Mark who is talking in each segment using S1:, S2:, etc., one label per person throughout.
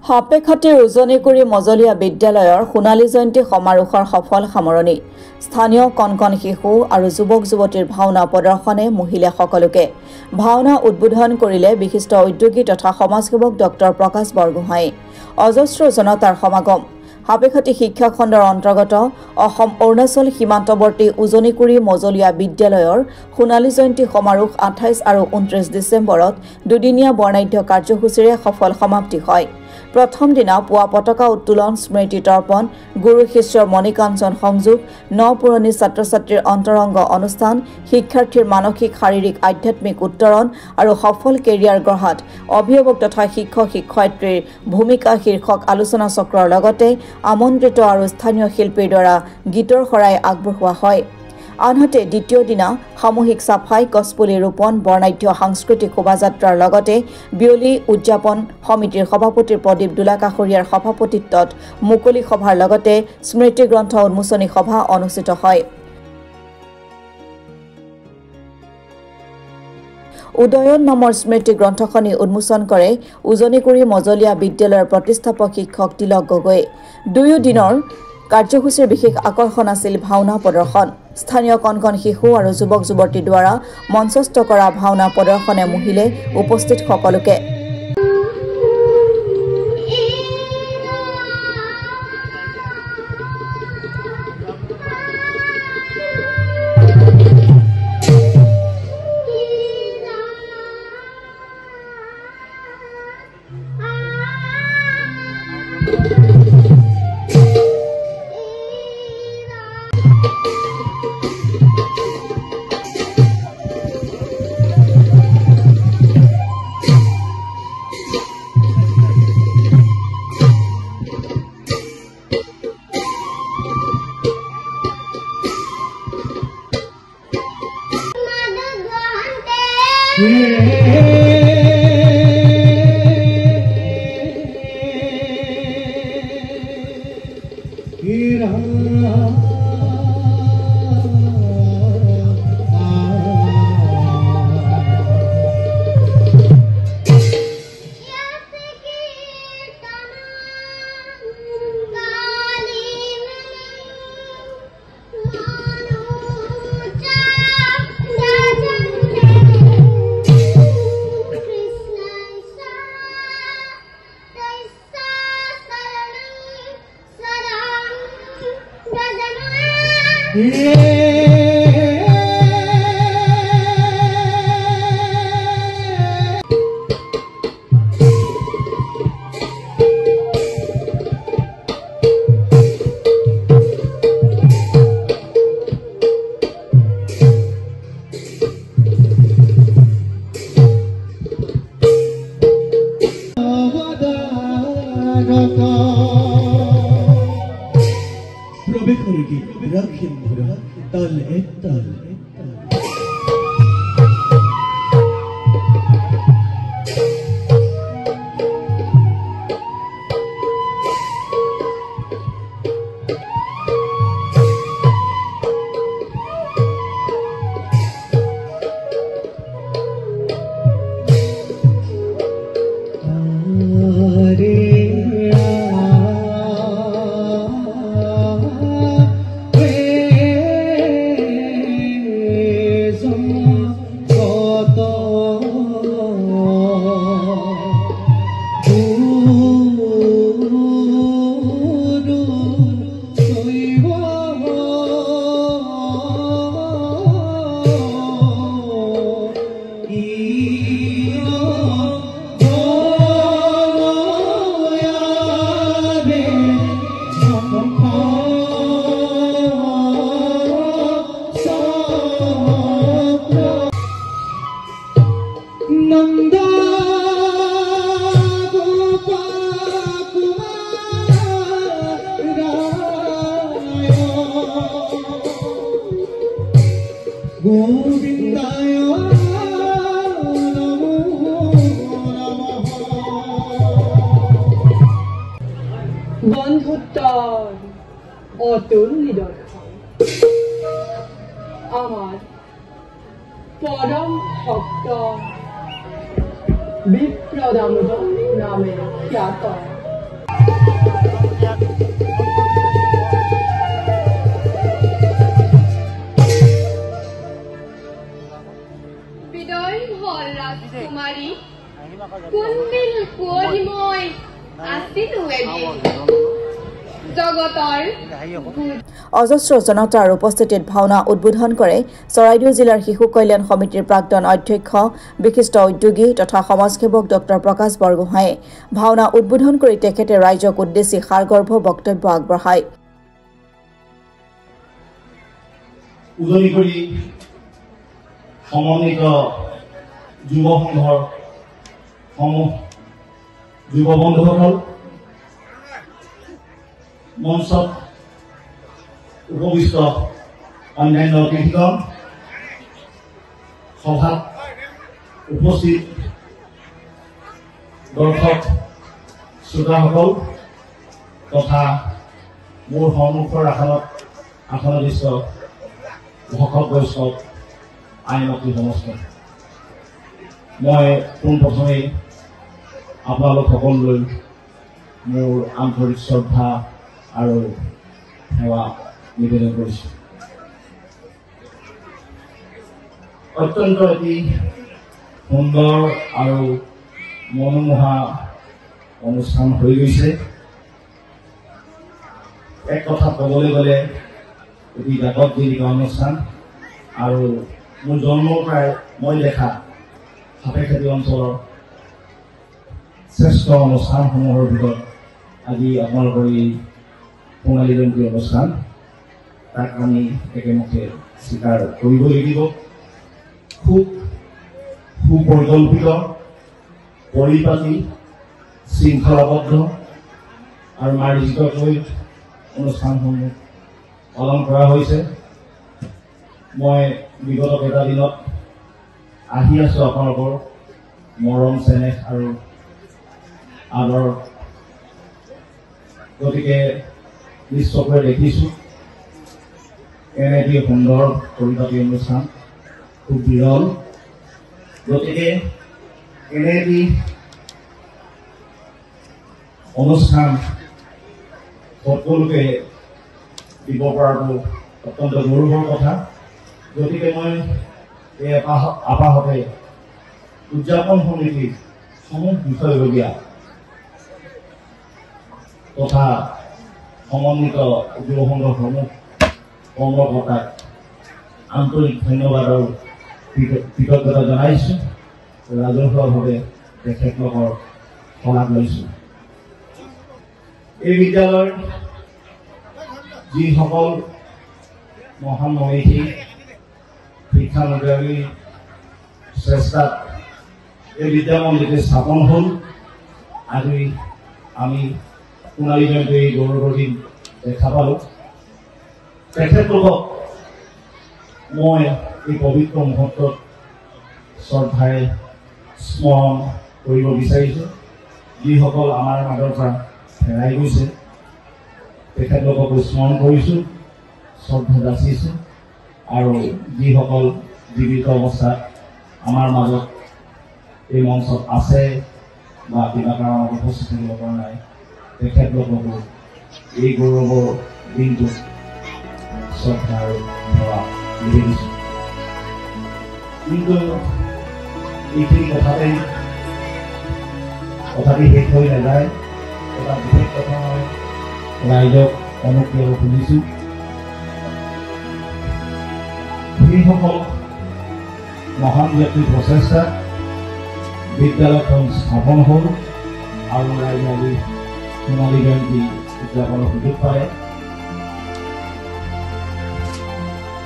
S1: হাপেখাটিৰ উজনিকুৰি মজলীয়া বিদ্যালয়ৰ সোণালী জয়ন্তী সমাৰোহৰ সফল সামৰণি স্থানীয় কণকণ শিশু আৰু যুৱক যুৱতীৰ ভাওনা প্ৰদৰ্শনে মহিলা সকলোকে ভাওনা উদ্বোধন কৰিলে বিশিষ্ট উদ্যোগী তথা সমাজসেৱক ডক্টৰ প্ৰকাশ বৰগোহাঁই অজস্ৰ জনতাৰ সমাগম হাপেখাটি শিক্ষা খণ্ডৰ অন্তৰ্গত অসম অৰুণাচল সীমান্তৱৰ্তী উজনিকুৰি মজলীয়া বিদ্যালয়ৰ সোণালী জয়ন্তী সমাৰোহ 28 আৰু 29 ডিচেম্বৰত দুদিনীয়া বৰ্ণাঢ্য কাৰ্যসূচীৰে সফল সমাপ্তি হয় প্ৰথম দিনা পুৱা পতাকা উত্তোলন স্মৃতি তৰ্পণ গুৰু শিষ্যৰ মণিকাঞ্চন সংযোগ নপুৰণি ছাত্ৰ ছাত্ৰীৰ অন্তৰংগ অনুষ্ঠান শিক্ষাৰ্থীৰ মানসিক শাৰীৰিক আধ্যাত্মিক উত্তৰণ আৰু সফল কেৰিয়াৰ গঢ়াত অভিভাৱক তথা শিক্ষক শিক্ষয়িত্ৰীৰ ভূমিকা শীৰ্ষক আলোচনা চক্ৰৰ লগতে আমন্ত্ৰিত আৰু স্থানীয় শিল্পীৰ দ্বাৰা গীতৰ শৰাই আগবঢ়োৱা হয় আনহাতে দ্বিতীয় দিনা সামূহিক সাফাই গছপুলি ৰোপণ বৰ্ণাঢ্য সাংস্কৃতিক শোভাযাত্ৰাৰ লগতে বিয়লি উদযাপন সমিতিৰ সভাপতিৰ প্ৰদীপ দুলাকাখৰীয়াৰ সভাপতিত্বত মুকলি সভাৰ লগতে স্মৃতি গ্ৰন্থ উন্মোচনী সভা অনুষ্ঠিত হয় উদয়ন নামৰ স্মৃতি গ্ৰন্থখনি উন্মোচন কৰে উজনিকুৰি মজলীয়া বিদ্যালয়ৰ প্ৰতিষ্ঠাপক শিক্ষক তিলক গগৈ দুয়ো দিনৰ কাৰ্যসূচীৰ বিশেষ আকৰ্ষণ আছিল ভাওনা প্ৰদৰ্শন স্থানীয় কণকণ শিশু আৰু যুৱক যুৱতীৰ দ্বাৰা মঞ্চস্থ কৰা ভাওনা প্ৰদৰ্শনে মহিলে উপস্থিত সকলোকে
S2: বন্ধুত্বৰ অতুল নিদৰ্শন আমাৰ পৰম ভক্ত বিপ্ৰদামোদৰ নামে খ্যাত
S3: কোনদিন কুঁৱলীময় আছিলো এদিন জগতৰ
S1: অজস্ৰ জনতাৰ উপস্থিতিত ভাওনা উদ্বোধন কৰে চৰাইদেউ জিলাৰ শিশু কল্যাণ সমিতিৰ প্ৰাক্তন অধ্যক্ষ বিশিষ্ট উদ্যোগী তথা সমাজসেৱক ডক্টৰ প্ৰকাশ বৰগোহাঁয়ে ভাওনা উদ্বোধন কৰি তেখেতে ৰাইজক উদ্দেশ্যি সাৰগৰ্ভ বক্তব্য আগবঢ়ায়।
S4: উজনি কৰি সমন্বিত যুৱ সংঘৰ যুৱ বন্ধুসকল মঞ্চত উপবিষ্ট অন্যান্য অতিথিগণ সভাত উপস্থিত দৰ্শক শ্ৰোতাসকল তথা মোৰ সন্মুখৰ আসনবিষ্ট ভকত বৈষ্ণৱ আইনমতী সমস্ত মই পোনপ্ৰথমেই আপোনালোক সকলোলৈ মোৰ আন্তৰিক শ্ৰদ্ধা আৰু সেৱা নিবেদন কৰিছোঁ। অত্যন্ত এটি সুন্দৰ আৰু মনোমোহা অনুষ্ঠান হৈ গৈছে। এক কথা ক'বলৈ গ'লে এটি জাকত জিলিকা অনুষ্ঠান আৰু মোৰ জন্মৰ পৰাই মই দেখা সাপেখাতী অঞ্চলৰ শ্ৰেষ্ঠ অনুষ্ঠানসমূহৰ ভিতৰত আজি আপোনালোকৰ এই সোণালী জয়ন্তী অনুষ্ঠান তাক আমি একেমুখে স্বীকাৰ কৰিব লাগিব। খুব সুপৰিকল্পিত পৰিপাটি শৃংখলাবদ্ধ আৰু মাৰ্জিতকৈ অনুষ্ঠানসমূহ পালন কৰা হৈছে। মই বিগত কেইটা দিনত আহি আছোঁ আপোনালোকৰ মৰম চেনেহ আৰু আদৰ, গতিকে নিশ্চয়কৈ দেখিছোঁ এনে এটি সুন্দৰ পৰিপাটি অনুষ্ঠান খুব বিৰল। গতিকে এনে এটি অনুষ্ঠান সকলোকে দিব পৰাটো অত্যন্ত গৌৰৱৰ কথা। গতিকে মই এই আপাহতে উদযাপন সমিতিৰ সমূহ বিষয়ববীয়া তথা সমন্বিত যুৱ সংঘৰ সমূহ কৰ্মকৰ্তাক আন্তৰিক ধন্যবাদ আৰু কৃতজ্ঞতা জনাইছোঁ। ৰাজহুৱাভাৱে তেখেতলোকৰ শলাগ লৈছোঁ। এই বিদ্যালয়ৰ যিসকল মহান মনীষী শিক্ষানুৰাগী চেষ্টাত এই বিদ্যামন্দিৰটি স্থাপন হ'ল। আজি আমি সোণালী জয়ন্তী এই গৌৰৱৰ দিন দেখা পালোঁ। তেখেতলোকক মই এই পবিত্ৰ মুহূৰ্তত শ্ৰদ্ধাৰে স্মৰণ কৰিব বিচাৰিছোঁ। যিসকল আমাৰ মাজৰ পৰা হেৰাই গৈছে তেখেতলোকক স্মৰণ কৰিছোঁ, শ্ৰদ্ধা যাচিছোঁ। আৰু যিসকল জীৱিত অৱস্থাত আমাৰ মাজত এই মঞ্চত আছে বা কিবা কাৰণত উপস্থিত থাকিব পৰা নাই তেখেতলোককো এই গৌৰৱৰ দিনটোত শ্ৰদ্ধা আৰু সেৱা নিবেদিছোঁ। কিন্তু এইখিনি কথাটি শেষ হৈ নাযায়। এটা বিশেষ কথা মই ৰাইজক অনুপ্ৰেৰণ শুনিছোঁ। সেইসকল মহান ব্যক্তিৰ প্ৰচেষ্টাত বিদ্যালয়খন স্থাপন হ'ল আৰু ৰাইজে আজি সোণালী জয়ন্তী উদযাপনৰ সুযোগ পালে।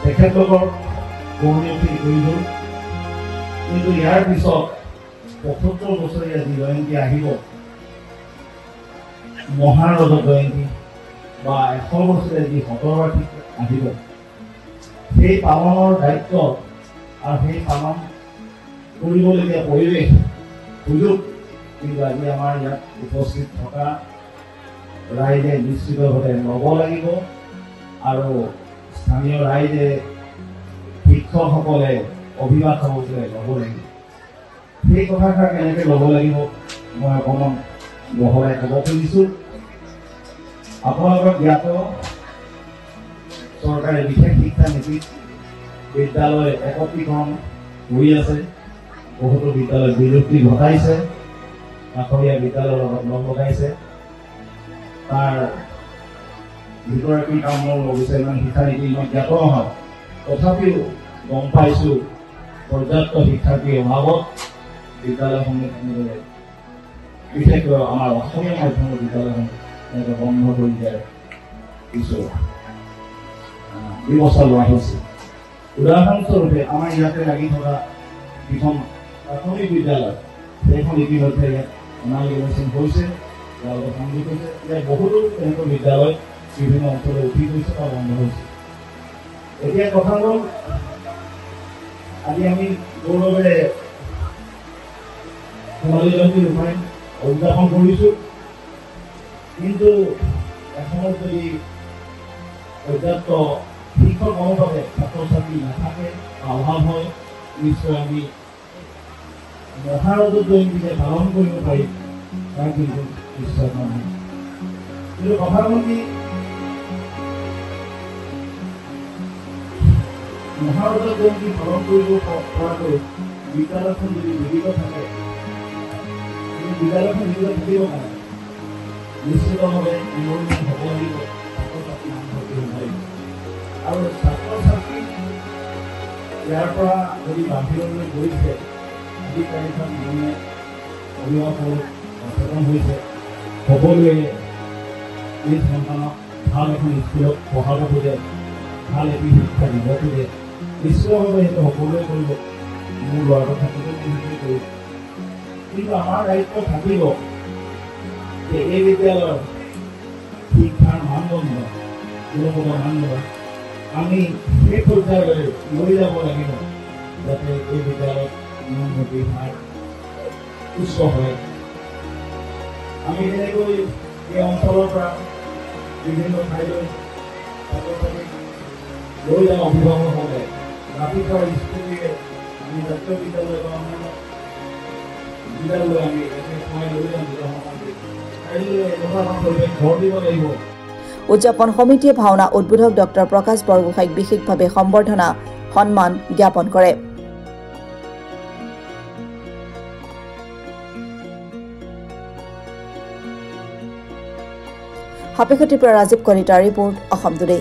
S4: তেখেতলোকৰ কৰ্মীখিনি কৰি হ'ল। কিন্তু ইয়াৰ পিছত ৭৫ বছৰীয়া যি জয়ন্তী আহিব, মহাৰজত জয়ন্তী বা ১০০ বছৰীয়া যি শতবাৰ্ষিক আহিব, সেই পালনৰ দায়িত্ব আৰু সেই পালন কৰিবলগীয়া পৰিৱেশ সুযোগ কিন্তু আজি আমাৰ ইয়াত উপস্থিত থকা ৰাইজে নিশ্চিতভাৱে ল'ব লাগিব। আৰু স্থানীয় ৰাইজে, শিক্ষকসকলে, অভিভাৱকসকলে ল'ব লাগিব। সেই কথাষাৰ কেনেকৈ ল'ব লাগিব মই অকণমান বহলাই ক'ব খুজিছোঁ। আপোনালোকৰ জ্ঞাত চৰকাৰে বিশেষ শিক্ষা নীতিত বিদ্যালয় একত্ৰীকৰণ কৰি আছে। বহুতো বিদ্যালয় বিলুপ্তি ঘটাইছে। কাষৰীয়া বিদ্যালয়ৰ লগত লগ লগাইছে তাৰ যিগৰাকী কাম মোৰ অৱশ্যে ইমান শিক্ষানীতি ইমান জ্ঞাত নহয় তথাপিও গম পাইছোঁ পৰ্যাপ্ত শিক্ষাৰ্থীৰ অভাৱত বিদ্যালয়সমূহ এনেদৰে বিশেষকৈ আমাৰ অসমীয়া মাধ্যমৰ বিদ্যালয়সমূহ এনেকৈ বন্ধ কৰি দিয়াৰ কিছু ব্যৱস্থা লোৱা হৈছে উদাহৰণস্বৰূপে আমাৰ ইয়াতে লাগি থকা যিখন প্ৰাথমিক বিদ্যালয় সেইখন ইতিমধ্যে ইয়াত অনালিগেশ্যন হৈছে ইয়াৰ লগত সংযোগ হৈছে ইয়াত বহুতো এনেকুৱা বিদ্যালয় বিভিন্ন অঞ্চলত উঠি গৈছে বা বন্ধ হৈছে এতিয়া কথা হ'ল আজি আমি গৌৰৱেৰে সোণালী জয়ন্তী ৰূপায়ণ উদযাপন কৰিছোঁ কিন্তু এসময়ত যদি পৰ্যাপ্ত শিক্ষক অনুপাতে ছাত্ৰ ছাত্ৰী নাথাকে বা অভাৱ হয় নিশ্চয় আমি মহাৰজত জয়ন্তীকে পালন কৰিব পাৰিম তাৰ কিন্তু নিশ্চয় নহয় কিন্তু কথা হ'ল কি মহাৰজত জয়ন্তী পালন কৰিব পৰাকৈ বিদ্যালয়খন যদি জীৱিত থাকে বিদ্যালয়খন জীৱিত থাকিব কাৰণে নিশ্চিতভাৱে উন্নয়ন হ'ব লাগিব ছাত্ৰ ছাত্ৰী নামভৰ্তি হ'ব লাগিব আৰু ছাত্ৰ ছাত্ৰী ইয়াৰ পৰা যদি বাহিৰলৈ গৈছে আজি তাৰিখত মানুহে অভিভাৱক সচেতন হৈছে সকলোৱে এই সন্তানক ভাল এখন স্কুলত পঢ়াব খোজে ভাল এটি শিক্ষা দিব খোজে নিশ্চিতভাৱে সেইটো সকলোৱে কৰিব মোৰ ল'ৰাটো থাকিব সেইটোৱে কৰিব কিন্তু আমাৰ দায়িত্ব থাকিব যে এই বিদ্যালয়ৰ শিক্ষাৰ মানদণ্ড গুণগত মানদণ্ড আমি সেই পৰ্যায়লৈ লৈ যাব লাগিব যাতে এই বিদ্যালয়ত উন্নতিৰ হাৰ উচ্চ হয় আমি যেনেকৈ এই অঞ্চলৰ পৰা বিভিন্ন ঠাইলৈ ছাত্ৰ ছাত্ৰী লৈ যাওঁ অভিভাৱকসকলে ৰাতিপুৱা স্কুলীয়ে আমি জাতীয় বিদ্যালয় বা অন্যান্য বিদ্যালয় আমি সময় লৈ যাওঁ কাইলৈ এনেকুৱা এখন পৰিৱেশ গঢ় দিব লাগিব
S1: উদযাপন সমিতিয়ে ভাওনা উদ্বোধক ডক্টৰ প্ৰকাশ বৰগোহাঁইক বিশেষভাৱে সম্বৰ্ধনা সন্মান জ্ঞাপন কৰে হাপিকটিৰ পৰা ৰাজীৱ কলিতাৰ ৰিপৰ্ট অসম টুডে।